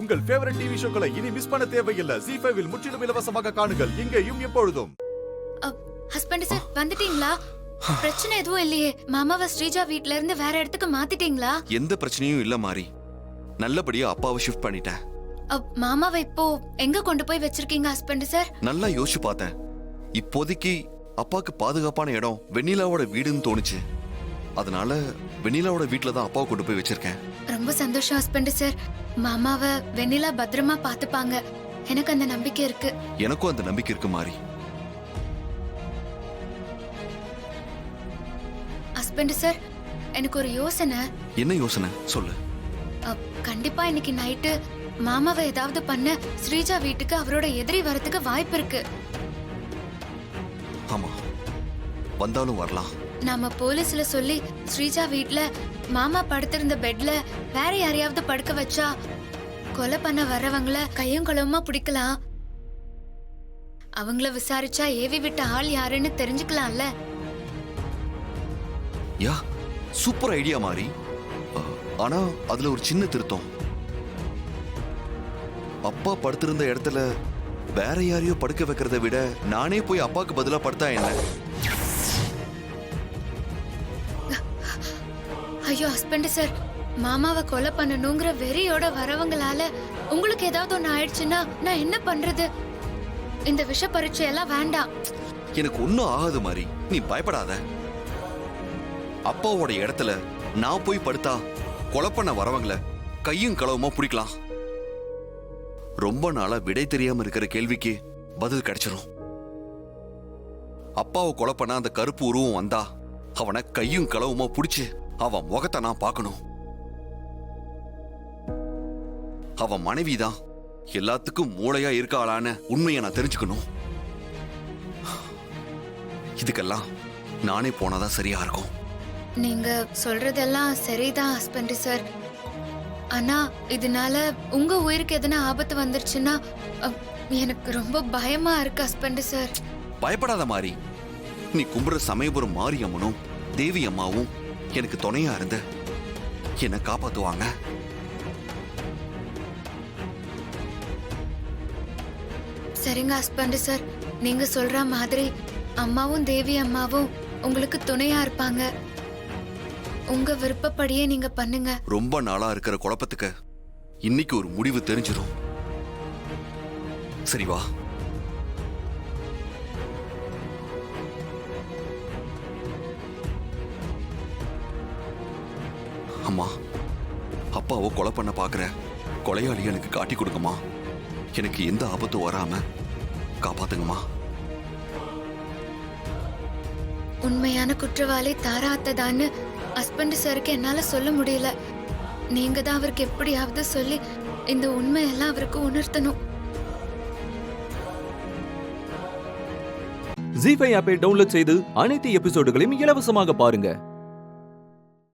உங்கள் favourite TV ஷோக்களை இனி miss பண்ண தேவையில்லை. ZEE5 இல் முற்றிலும் இலவசமாக காணுங்கள். இங்கேயும் எப்பொழுதும். ஹஸ்பண்ட் சார் வந்துட்டீங்களா? பிரச்சனை எதுவும் இல்லையே? மாமாவை ஸ்ரீஜா வீட்ல இருந்து வேற இடத்துக்கு மாத்திட்டீங்களா? எந்த பிரச்சனையும் இல்ல மாறி. நல்லபடியா அப்பாவை ஷிஃப்ட் பண்ணிட்டேன். மாமாவை இப்போ எங்க கொண்டு போய் வச்சிருக்கீங்க ஹஸ்பண்ட் சார்? நல்லா யோசிச்சு பார்த்தேன். இப்போதைக்கு அப்பாக்கு பாதுகாப்பான இடம் வெண்ணிலாவோட வீடுன்னு தோணுச்சு. அதனால வெண்ணிலாவோட வீட்டுல தான் அப்பாவை கொண்டு போய் வச்சிருக்கேன். ரொம்ப சந்தோஷம் ஹஸ்பண்ட் சார். மாமாவை வெண்ணிலா பத்திரமா பாத்துப்பாங்க. எனக்கு அந்த நம்பிக்கை இருக்கு. எனக்கும் அந்த நம்பிக்கை இருக்கு மாறி. ஹஸ்பண்ட் சார், எனக்கு ஒரு யோசனை. என்ன யோசனை சொல்லு. கண்டிப்பா இன்னைக்கு நைட்டு மாமாவை ஏதாவது பண்ண ஸ்ரீஜா வீட்டுக்கு அவரோட எதிரி வரதுக்கு வாய்ப்பு இருக்கு. ஆமா, வந்தாலும் வரலாம். நாம போலீஸ்ல சொல்லி ஸ்ரீஜா வீட்ல மாமா படுத்திருந்த பெட்ல வேற யாரையாவது படுக்க வச்சா கொலை பண்ண வர்றவங்கள கையும் களவுமா பிடிக்கலாம். அவங்கள விசாரிச்சா ஏவி விட்ட ஆள் யாருன்னு தெரிஞ்சுக்கலாம்ல. யா, சூப்பர் ஐடியா மாறி. ஆனா அதுல ஒரு சின்ன திருத்தம். அப்பா படுத்திருந்த இடத்துல வேற யாரையோ படுக்க வைக்கிறத விட நானே போய் அப்பாக்கு பதிலா படுத்தா என்ன? ஐயோ ஹஸ்பண்ட் சார், மாமாவை கொலை பண்ணணுங்கிற வெறியோட வரவங்களால உங்களுக்கு ஏதாவது ஒண்ணு ஆயிடுச்சுன்னா நான் என்ன பண்றது? இந்த விஷ பரீட்சை எல்லாம் வேண்டாம். எனக்கு ஒன்னும் ஆகாது மாறி, நீ பயப்படாத. அப்பாவோட இடத்துல நான் போய் படுத்தா கொலை பண்ண வரவங்கள கையும் களவுமா பிடிக்கலாம். ரொம்ப நாளா விடை தெரியாம இருக்கிற கேள்விக்கு பதில் கிடைச்சிரும். அப்பாவை கொலை பண்ண அந்த கருப்பு உருவம் வந்தா அவனை கையும் களவுமா பிடிச்சு அவன் முகத்தை நான் பார்க்கணும். அவன் மனைவிதான் எல்லாத்துக்கும் மூளையா இருக்காளான உண்மையை நான் தெரிஞ்சுக்கணும். இதுக்கெல்லாம் நானே போனாதான் சரியா இருக்கும். நீங்க சொல்றதெல்லாம் சரிதான் ஹஸ்பண்ட் சார். ஆனா இதனால உங்க உயிருக்கு எதனா ஆபத்து வந்துருச்சுன்னா எனக்கு ரொம்ப பயமா இருக்கு ஹஸ்பண்ட் சார். பயப்படாத மாறி. நீ கும்புற சமயபுரம் மாரியம்மனும் தேவி அம்மாவும் எனக்கு துணையா இருந்த என்னை காப்பாத்துவாங்க. சரிங்க ஹஸ்பண்ட் சார், நீங்க சொல்ற மாதிரி அம்மாவும் தேவி அம்மாவும் உங்களுக்கு துணையா இருப்பாங்க. உங்க விருப்பப்படியே நீங்க பண்ணுங்க. ரொம்ப நாளா இருக்கிற குழப்பத்துக்கு இன்னைக்கு ஒரு முடிவு தெரிஞ்சிடும். சரி வா. அம்மா, அப்பாவை கொலை பண்ண பாக்குற கொலையாளி எனக்கு காட்டி கொடுங்கம்மா. எனக்கு எந்த ஆபத்தும் வராம காப்பாத்துங்கம்மா. உண்மையான குற்றவாளி தாராத்ததான்னு ஹஸ்பண்ட் சாருக்கு என்னால சொல்ல முடியல. நீங்க தான் அவருக்கு எப்படியாவது சொல்லி இந்த உண்மையெல்லாம் அவருக்கு உணர்த்தணும். ZEE5 ஆப்பை டவுன்லோட் செய்து அனைத்து எபிசோடுகளையும் இலவசமாக பாருங்க.